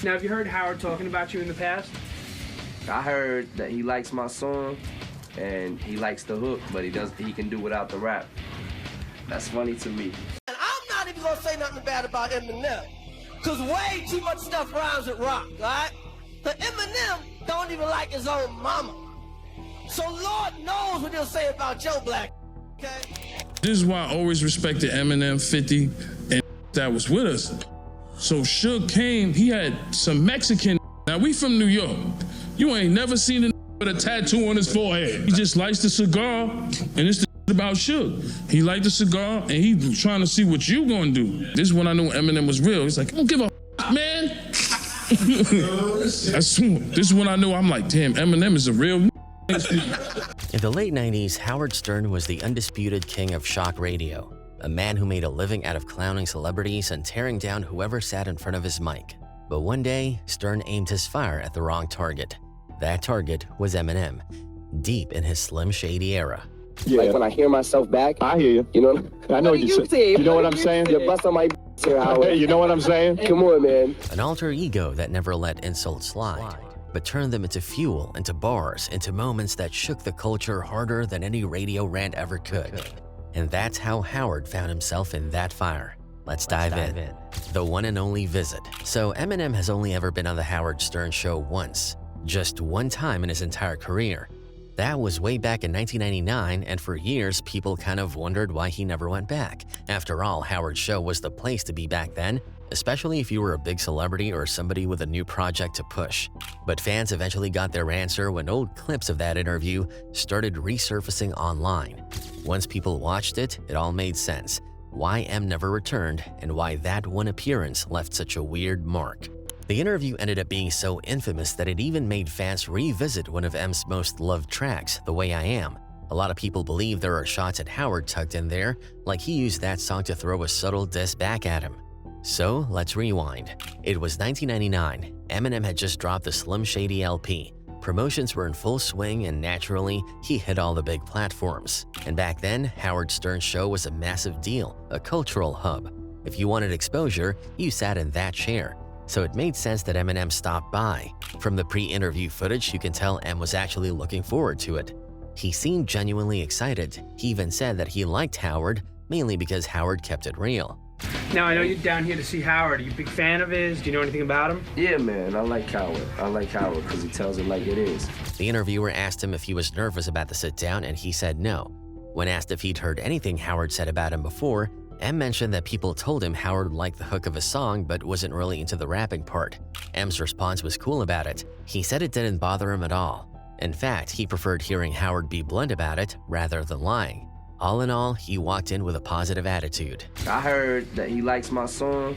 Now, have you heard Howard talking about you in the past? I heard that he likes my song and he likes the hook, but he can do without the rap. That's funny to me. And I'm not even gonna say nothing bad about Eminem, cause way too much stuff rhymes with rock, right? But Eminem don't even like his own mama. So Lord knows what he'll say about Joe Black, okay? This is why I always respected Eminem, 50, and that was with us. So Suge came, he had some Mexican. Now we from New York. You ain't never seen a with a tattoo on his forehead. He just likes the cigar, and it's the about Suge. He liked the cigar, and he trying to see what you gonna do. This is when I knew Eminem was real. He's like, I don't give a man. This is when I knew, I'm like, damn, Eminem is a real In the late 90s, Howard Stern was the undisputed king of shock radio, a man who made a living out of clowning celebrities and tearing down whoever sat in front of his mic. But one day, Stern aimed his fire at the wrong target. That target was Eminem, deep in his Slim Shady era. Yeah. Like when I hear myself back, I hear you. you know, I know what you say. You know what I'm saying? you're busting my here, Howard. You know what I'm saying? Come on, man. An alter ego that never let insults slide, but turned them into fuel, into bars, into moments that shook the culture harder than any radio rant ever could. And that's how Howard found himself in that fire. Let's dive in. The one and only visit. So Eminem has only ever been on the Howard Stern Show once, just one time in his entire career. That was way back in 1999, and for years, people kind of wondered why he never went back. After all, Howard's show was the place to be back then, especially if you were a big celebrity or somebody with a new project to push. But fans eventually got their answer when old clips of that interview started resurfacing online. Once people watched it, it all made sense. Why M never returned, and why that one appearance left such a weird mark. The interview ended up being so infamous that it even made fans revisit one of M's most loved tracks, The Way I Am. A lot of people believe there are shots at Howard tucked in there, like he used that song to throw a subtle diss back at him. So let's rewind. It was 1999. Eminem had just dropped the Slim Shady LP. Promotions were in full swing, and naturally, he hit all the big platforms. And back then, Howard Stern's show was a massive deal, a cultural hub. If you wanted exposure, you sat in that chair. So it made sense that Eminem stopped by. From the pre-interview footage, you can tell M was actually looking forward to it. He seemed genuinely excited. He even said that he liked Howard, mainly because Howard kept it real. Now, I know you're down here to see Howard. Are you a big fan of his? Do you know anything about him? Yeah, man, I like Howard. I like Howard because he tells it like it is. The interviewer asked him if he was nervous about the sit-down, and he said no. When asked if he'd heard anything Howard said about him before, M mentioned that people told him Howard liked the hook of a song but wasn't really into the rapping part. M's response was cool about it. He said it didn't bother him at all. In fact, he preferred hearing Howard be blunt about it rather than lying. All in all, he walked in with a positive attitude. I heard that he likes my song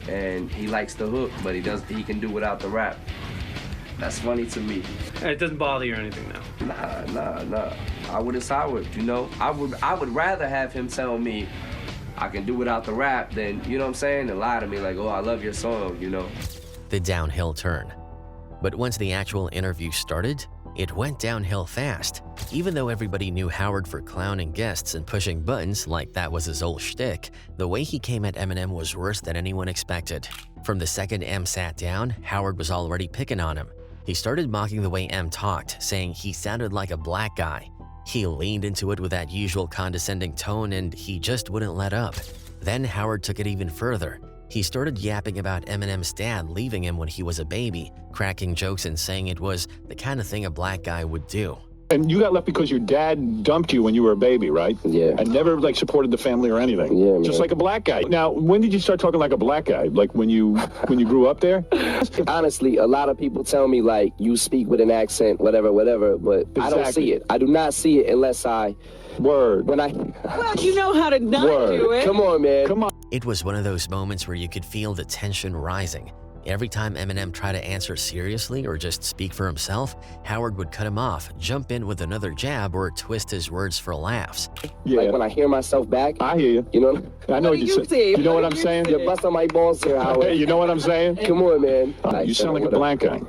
and he likes the hook, but he can do without the rap. That's funny to me. It doesn't bother you or anything, though? Nah. Howard is Howard, you know? I would rather have him tell me I can do without the rap than, you know what I'm saying, than lie to me like, oh, I love your song, you know? The downhill turn. But once the actual interview started, it went downhill fast. Even though everybody knew Howard for clowning guests and pushing buttons like that was his old shtick, the way he came at Eminem was worse than anyone expected. From the second M sat down, Howard was already picking on him. He started mocking the way M talked, saying he sounded like a black guy. He leaned into it with that usual condescending tone, and he just wouldn't let up. Then Howard took it even further. He started yapping about Eminem's dad leaving him when he was a baby, cracking jokes and saying it was the kind of thing a black guy would do. And you got left because your dad dumped you when you were a baby, right? Yeah. And never, like, supported the family or anything. Yeah, man. Just like a black guy. Now, when did you start talking like a black guy? Like when you grew up there? Honestly, a lot of people tell me, like, you speak with an accent, whatever, but Exactly. I don't see it. I do not see it unless Word. When I... Well, you know how to not do it. Come on, man. Come on. It was one of those moments where you could feel the tension rising. Every time Eminem tried to answer seriously or just speak for himself, Howard would cut him off, jump in with another jab, or twist his words for laughs. Yeah. Like when I hear myself back, I hear you. you know? I know what you say. You know what I'm saying? You're busting my balls here, Howard. You know what I'm saying? Come on, man. You sound like a black guy.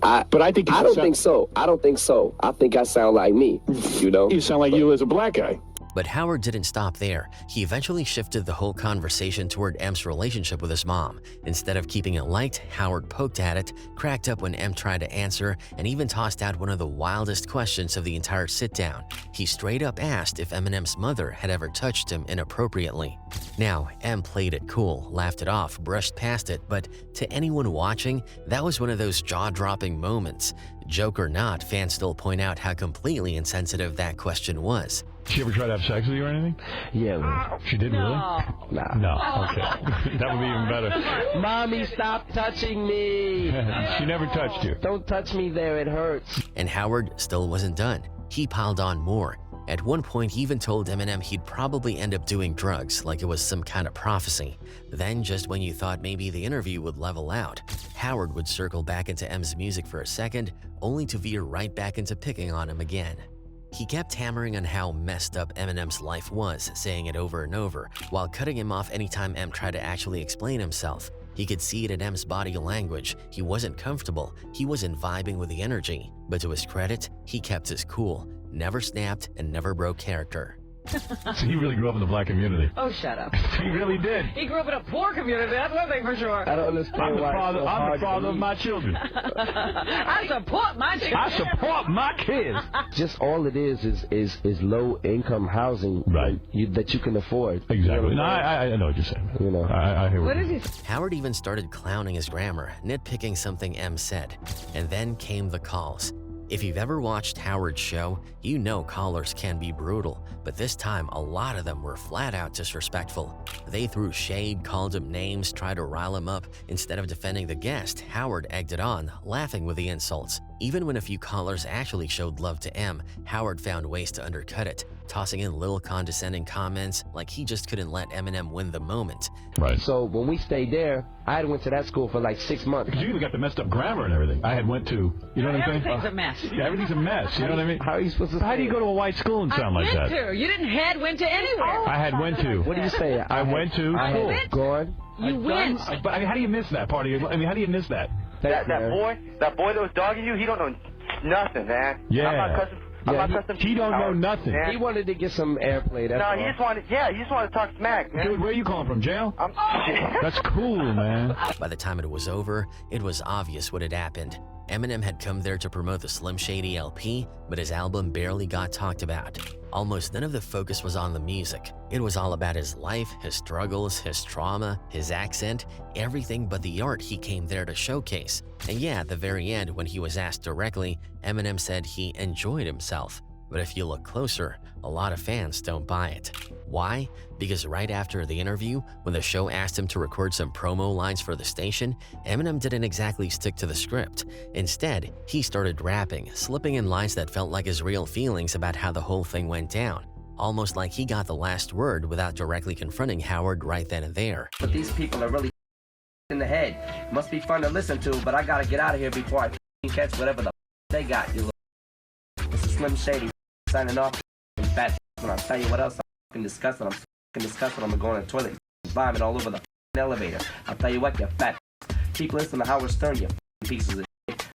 I think I don't think so. I don't think so. I think I sound like me, you know? You sound like you as a black guy. But Howard didn't stop there. He eventually shifted the whole conversation toward M's relationship with his mom. Instead of keeping it light, Howard poked at it, cracked up when M tried to answer, and even tossed out one of the wildest questions of the entire sit-down. He straight up asked if Eminem's mother had ever touched him inappropriately. Now, M played it cool, laughed it off, brushed past it, but to anyone watching, that was one of those jaw-dropping moments. Joke or not, fans still point out how completely insensitive that question was. She ever try to have sex with you or anything? Yeah, man. She did really? Nah. No. Okay. That would be even better. Mommy, stop touching me. She never touched you. Don't touch me there, it hurts. And Howard still wasn't done. He piled on more. At one point, he even told Eminem he'd probably end up doing drugs, like it was some kind of prophecy. Then, just when you thought maybe the interview would level out, Howard would circle back into M's music for a second, only to veer right back into picking on him again. He kept hammering on how messed up Eminem's life was, saying it over and over, while cutting him off anytime M tried to actually explain himself. He could see it in M's body language. He wasn't comfortable. He wasn't vibing with the energy. But to his credit, he kept his cool, never snapped, and never broke character. So he really grew up in the black community. Oh, shut up. He really did. He grew up in a poor community, that's one thing for sure. I don't understand I'm the why father, it's so I'm hard the father to of my children. I support my children. I support my kids. Just all it is low income housing, Right. that you can afford. Exactly. You know what No, I'm saying? I know what you're saying. You know. I hear What what is you're he? Howard even started clowning his grammar, nitpicking something M said. And then came the calls. If you've ever watched Howard's show, you know callers can be brutal, but this time a lot of them were flat out disrespectful. They threw shade, called him names, tried to rile him up. Instead of defending the guest, Howard egged it on, laughing with the insults. Even when a few callers actually showed love to M, Howard found ways to undercut it, tossing in little condescending comments like he just couldn't let Eminem win the moment. Right. So when we stayed there, I had went to that school for like 6 months. Because you even got the messed up grammar and everything. I had went to, you know what I'm saying? Everything's a mess. Yeah, everything's a mess. You know what I mean? How are you supposed to How say do you it? go to a white school and sound like that? You didn't went to anywhere. I had went to. What do you say? I went to I school. had gone. You went. But I mean, how do you miss that part of your? I mean, how do you miss that? Thanks, man. That boy that was dogging you, he don't know nothing, man. Yeah. I'm not cussing. I'm not cussing. He don't know nothing. He wanted to get some airplay. That's No, all. he just wanted to talk smack, man. Dude, where are you calling from? Jail? I'm, That's cool, man. By the time it was over, it was obvious what had happened. Eminem had come there to promote the Slim Shady LP, but his album barely got talked about. Almost none of the focus was on the music. It was all about his life, his struggles, his trauma, his accent, everything but the art he came there to showcase. And yeah, at the very end, when he was asked directly, Eminem said he enjoyed himself. But if you look closer, a lot of fans don't buy it. Why? Because right after the interview, when the show asked him to record some promo lines for the station, Eminem didn't exactly stick to the script. Instead, he started rapping, slipping in lines that felt like his real feelings about how the whole thing went down. Almost like he got the last word without directly confronting Howard right then and there. But these people are really in the head. Must be fun to listen to, but I gotta get out of here before I catch whatever the they got. You little. This is Slim Shady signing off. Fat when I tell you what else I'm disgusted. I'm disgusted. I'm gonna go in the toilet, vomit all over the elevator. I'll tell you what, you fat. Keep listening to Howard Stern, you pieces of shit.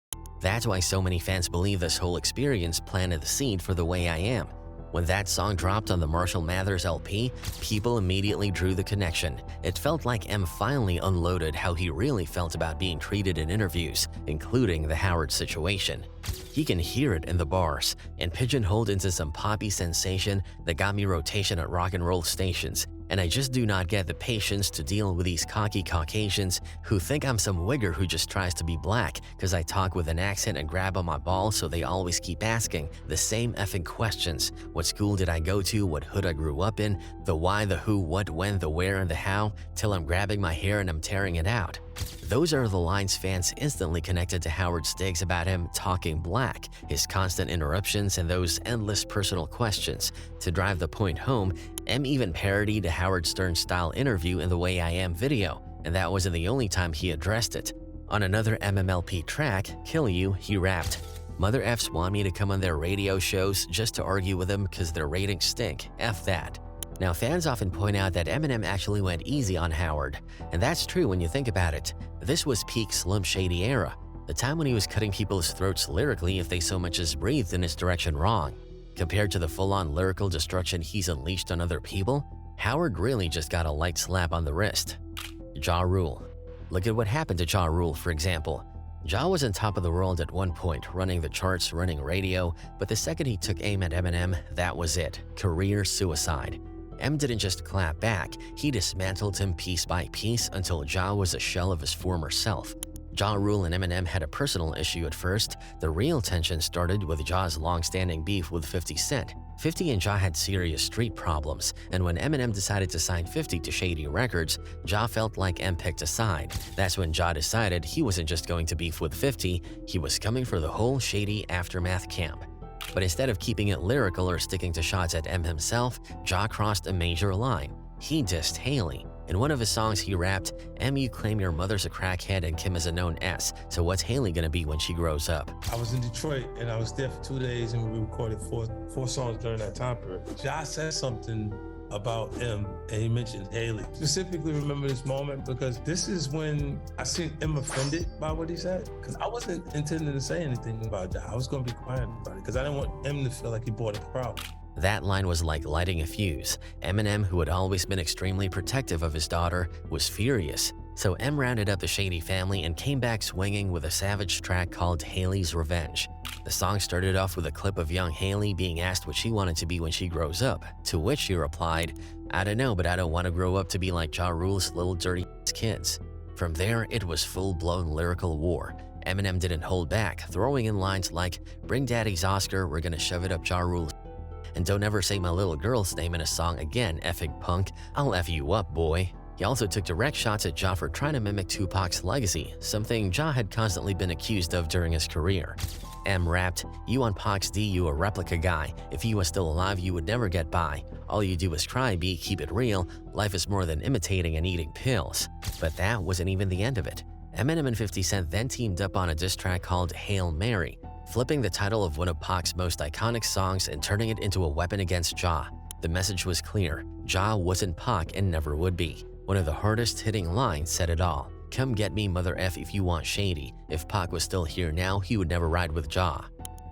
That's why so many fans believe this whole experience planted the seed for The Way I Am. When that song dropped on the Marshall Mathers LP, people immediately drew the connection. It felt like M finally unloaded how he really felt about being treated in interviews, including the Howard situation. He can hear it in the bars, and pigeonholed into some poppy sensation that got me rotation at rock and roll stations. And I just do not get the patience to deal with these cocky Caucasians who think I'm some wigger who just tries to be black because I talk with an accent and grab on my balls, so they always keep asking the same effing questions. What school did I go to? What hood I grew up in? The why, the who, what, when, the where, and the how, till I'm grabbing my hair and I'm tearing it out. Those are the lines fans instantly connected to Howard's digs about him talking black, his constant interruptions, and those endless personal questions. To drive the point home, M even parodied a Howard Stern-style interview in the Way I Am video, and that wasn't the only time he addressed it. On another MMLP track, Kill You, he rapped, "Mother F's want me to come on their radio shows just to argue with them because their ratings stink. F that." Now, fans often point out that Eminem actually went easy on Howard, and that's true when you think about it. This was peak Slim Shady era, the time when he was cutting people's throats lyrically if they so much as breathed in his direction wrong. Compared to the full-on lyrical destruction he's unleashed on other people, Howard really just got a light slap on the wrist. Ja Rule. Look at what happened to Ja Rule, for example. Ja was on top of the world at one point, running the charts, running radio, but the second he took aim at Eminem, that was it. Career suicide. M didn't just clap back, he dismantled him piece by piece until Ja was a shell of his former self. Ja Rule and Eminem had a personal issue at first. The real tension started with Ja's long-standing beef with 50 Cent. 50 and Ja had serious street problems, and when Eminem decided to sign 50 to Shady Records, Ja felt like M picked a side. That's when Ja decided he wasn't just going to beef with 50, he was coming for the whole Shady Aftermath camp. But instead of keeping it lyrical or sticking to shots at M himself, Ja crossed a major line. He dissed Haley. In one of his songs he rapped, "M, you claim your mother's a crackhead and Kim is a known S, so what's Haley gonna be when she grows up?" I was in Detroit and I was there for 2 days and we recorded four songs during that time period. Ja said something about M and he mentioned Haley. Specifically remember this moment because this is when I seen M offended by what he said. Because I wasn't intending to say anything about Ja. I was gonna be quiet about it because I didn't want M to feel like he brought a problem. That line was like lighting a fuse. Eminem, who had always been extremely protective of his daughter, was furious. So M rounded up the Shady family and came back swinging with a savage track called Haley's Revenge. The song started off with a clip of young Haley being asked what she wanted to be when she grows up, to which she replied, "I don't know, but I don't want to grow up to be like Ja Rule's little dirty kids." From there, it was full-blown lyrical war. Eminem didn't hold back, throwing in lines like, "Bring daddy's Oscar, we're gonna shove it up Ja Rule's," and "Don't ever say my little girl's name in a song again, effing punk, I'll F you up, boy." He also took direct shots at Ja for trying to mimic Tupac's legacy, something Ja had constantly been accused of during his career. M rapped, "You on Pac's D, you a replica guy. If you was still alive, you would never get by. All you do is cry, B, keep it real. Life is more than imitating and eating pills." But that wasn't even the end of it. Eminem and 50 Cent then teamed up on a diss track called Hail Mary, flipping the title of one of Pac's most iconic songs and turning it into a weapon against Ja. The message was clear. Ja wasn't Pac and never would be. One of the hardest hitting lines said it all. "Come get me, mother F, if you want Shady. If Pac was still here now, he would never ride with Ja."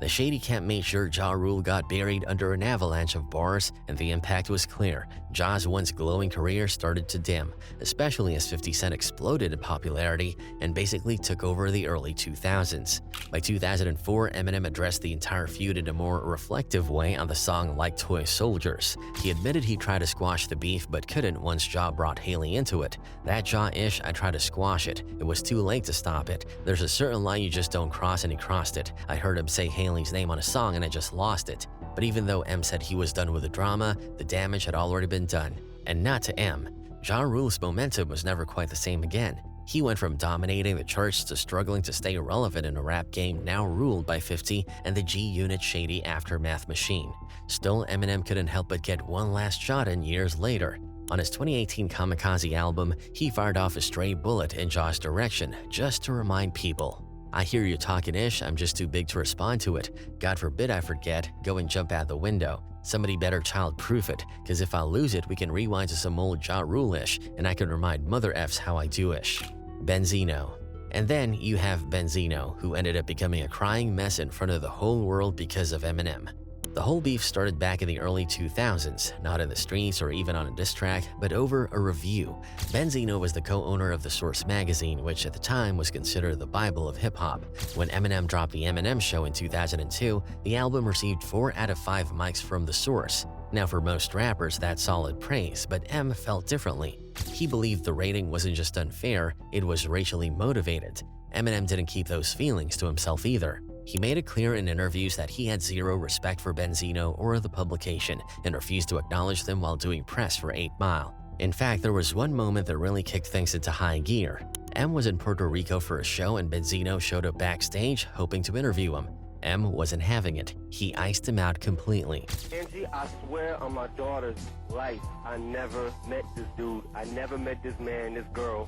The Shady camp made sure Ja Rule got buried under an avalanche of bars, and the impact was clear. Ja's once glowing career started to dim, especially as 50 Cent exploded in popularity and basically took over the early 2000s. By 2004, Eminem addressed the entire feud in a more reflective way on the song Like Toy Soldiers. He admitted he tried to squash the beef but couldn't once Ja brought Haley into it. "That Ja-ish, I tried to squash it. It was too late to stop it. There's a certain line you just don't cross, and he crossed it. I heard him say Haley's name on a song and I just lost it." But even though M said he was done with the drama, the damage had already been done. And not to M. Ja Rule's momentum was never quite the same again. He went from dominating the charts to struggling to stay relevant in a rap game now ruled by 50 and the G-Unit Shady Aftermath machine. Still, Eminem couldn't help but get one last shot in years later. On his 2018 Kamikaze album, he fired off a stray bullet in Ja's direction just to remind people, "I hear you talking ish, I'm just too big to respond to it. God forbid I forget, go and jump out the window. Somebody better child-proof it, cause if I lose it, we can rewind to some old Ja Rule-ish, and I can remind mother F's how I do-ish." Benzino. And then you have Benzino, who ended up becoming a crying mess in front of the whole world because of Eminem. The whole beef started back in the early 2000s, not in the streets or even on a diss track, but over a review. Benzino was the co-owner of The Source magazine, which at the time was considered the Bible of hip-hop. When Eminem dropped The Eminem Show in 2002, the album received 4 out of 5 mics from The Source. Now for most rappers, that's solid praise, but M felt differently. He believed the rating wasn't just unfair, it was racially motivated. Eminem didn't keep those feelings to himself either. He made it clear in interviews that he had zero respect for Benzino or the publication and refused to acknowledge them while doing press for 8 Mile. In fact, there was one moment that really kicked things into high gear. M was in Puerto Rico for a show and Benzino showed up backstage hoping to interview him. M wasn't having it. He iced him out completely. Angie, I swear on my daughter's life, I never met this dude. I never met this man, this girl.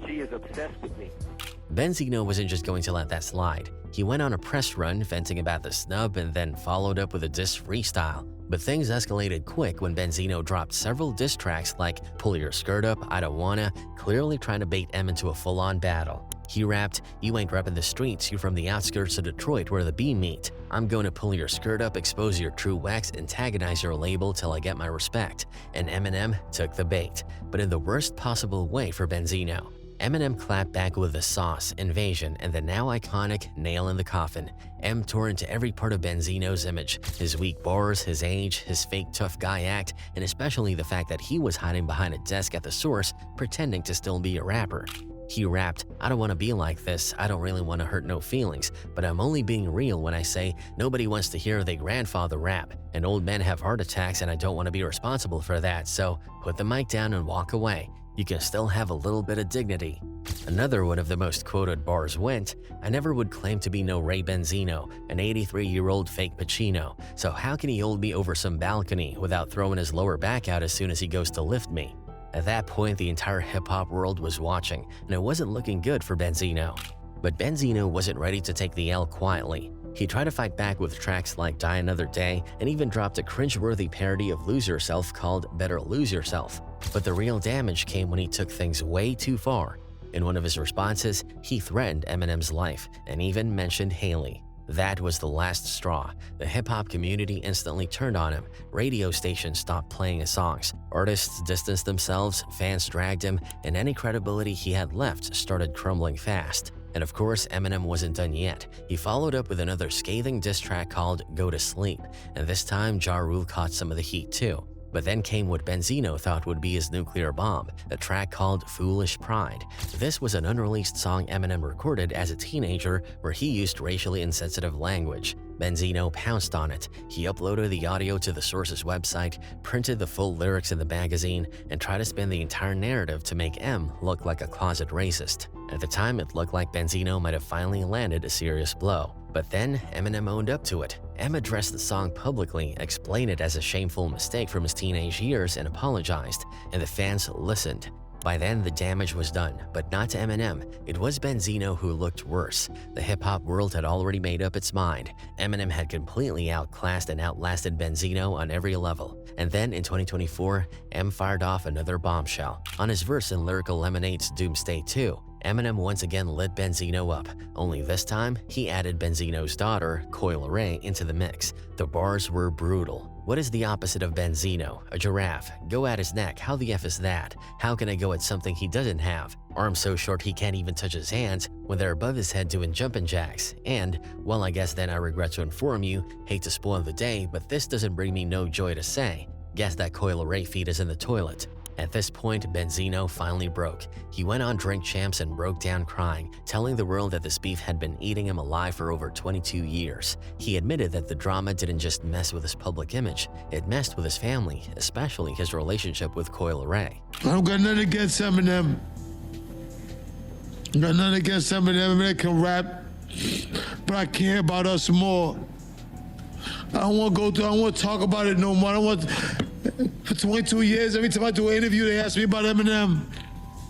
She is obsessed with me. Benzino wasn't just going to let that slide. He went on a press run venting about the snub and then followed up with a diss freestyle. But things escalated quick when Benzino dropped several diss tracks like Pull Your Skirt Up, I Don't Wanna, clearly trying to bait M into a full-on battle. He rapped, "You ain't repping the streets, you from the outskirts of Detroit where the B meet. I'm going to pull your skirt up, expose your true wax, antagonize your label till I get my respect." And Eminem took the bait, but in the worst possible way for Benzino. Eminem clapped back with the sauce, invasion, and the now iconic nail in the coffin. M tore into every part of Benzino's image, his weak bars, his age, his fake tough guy act, and especially the fact that he was hiding behind a desk at the source, pretending to still be a rapper. He rapped, "I don't want to be like this, I don't really want to hurt no feelings, but I'm only being real when I say nobody wants to hear their grandfather rap, and old men have heart attacks and I don't want to be responsible for that, so put the mic down and walk away. You can still have a little bit of dignity." Another one of the most quoted bars went, "I never would claim to be no Ray Benzino, an 83-year-old fake Pacino, so how can he hold me over some balcony without throwing his lower back out as soon as he goes to lift me?" At that point, the entire hip-hop world was watching, and it wasn't looking good for Benzino. But Benzino wasn't ready to take the L quietly. He tried to fight back with tracks like Die Another Day and even dropped a cringeworthy parody of Lose Yourself called Better Lose Yourself. But the real damage came when he took things way too far. In one of his responses, he threatened Eminem's life and even mentioned Haley. That was the last straw. The hip-hop community instantly turned on him. Radio stations stopped playing his songs. Artists distanced themselves, fans dragged him, and any credibility he had left started crumbling fast. And of course, Eminem wasn't done yet. He followed up with another scathing diss track called Go to Sleep, and this time Ja Rule caught some of the heat too. But then came what Benzino thought would be his nuclear bomb, a track called Foolish Pride. This was an unreleased song Eminem recorded as a teenager where he used racially insensitive language. Benzino pounced on it. He uploaded the audio to the source's website, printed the full lyrics in the magazine, and tried to spin the entire narrative to make M look like a closet racist. At the time, it looked like Benzino might have finally landed a serious blow. But then, Eminem owned up to it. M addressed the song publicly, explained it as a shameful mistake from his teenage years, and apologized, and the fans listened. By then, the damage was done, but not to Eminem. It was Benzino who looked worse. The hip-hop world had already made up its mind. Eminem had completely outclassed and outlasted Benzino on every level. And then, in 2024, M fired off another bombshell. On his verse in Lyrical Lemonade's Doomsday 2, Eminem once again lit Benzino up, only this time, he added Benzino's daughter, Coil Ray, into the mix. The bars were brutal. What is the opposite of Benzino? A giraffe. Go at his neck, how the F is that? How can I go at something he doesn't have? Arms so short he can't even touch his hands when they're above his head doing jumping jacks. And, well, I guess then I regret to inform you, hate to spoil the day, but this doesn't bring me no joy to say. Guess that Coil Ray feed is in the toilet. At this point, Benzino finally broke. He went on Drink Champs and broke down crying, telling the world that this beef had been eating him alive for over 22 years. He admitted that the drama didn't just mess with his public image, it messed with his family, especially his relationship with Coil Ray. I don't got nothing against Eminem. I got nothing against Eminem. Eminem can rap, but I care about us more. I don't want to go through, I don't want to talk about it no more. I don't want. For 22 years, every time I do an interview, they ask me about Eminem.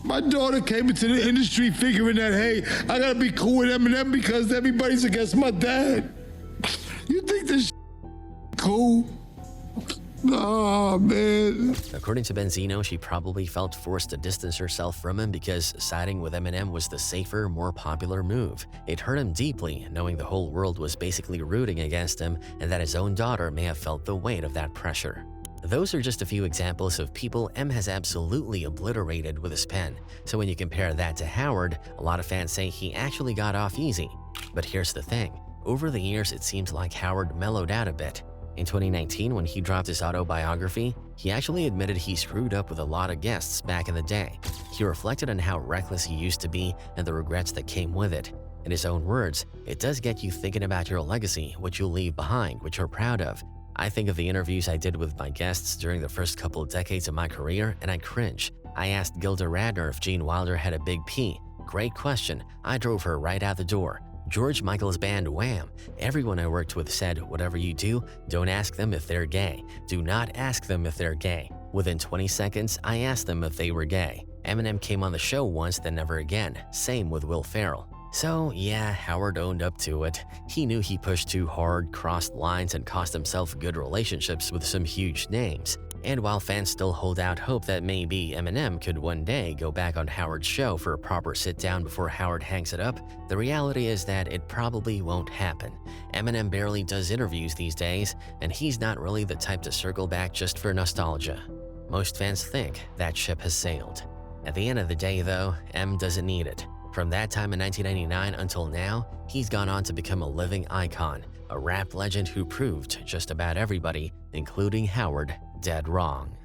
My daughter came into the industry figuring that, hey, I gotta be cool with Eminem because everybody's against my dad. You think this cool? Nah, man. According to Benzino, she probably felt forced to distance herself from him because siding with Eminem was the safer, more popular move. It hurt him deeply, knowing the whole world was basically rooting against him and that his own daughter may have felt the weight of that pressure. Those are just a few examples of people M has absolutely obliterated with his pen. So when you compare that to Howard, a lot of fans say he actually got off easy. But here's the thing. Over the years, it seems like Howard mellowed out a bit. In 2019, when he dropped his autobiography, he actually admitted he screwed up with a lot of guests back in the day. He reflected on how reckless he used to be and the regrets that came with it. In his own words, it does get you thinking about your legacy, what you'll leave behind, what you're proud of. I think of the interviews I did with my guests during the first couple decades of my career, and I cringe. I asked Gilda Radner if Gene Wilder had a big P. Great question. I drove her right out the door. George Michael's band Wham! Everyone I worked with said, whatever you do, don't ask them if they're gay. Do not ask them if they're gay. Within 20 seconds, I asked them if they were gay. Eminem came on the show once, then never again. Same with Will Ferrell. So yeah, Howard owned up to it. He knew he pushed too hard, crossed lines, and cost himself good relationships with some huge names. And while fans still hold out hope that maybe Eminem could one day go back on Howard's show for a proper sit-down before Howard hangs it up, the reality is that it probably won't happen. Eminem barely does interviews these days, and he's not really the type to circle back just for nostalgia. Most fans think that ship has sailed. At the end of the day, though, M doesn't need it. From that time in 1999 until now, he's gone on to become a living icon, a rap legend who proved just about everybody, including Howard, dead wrong.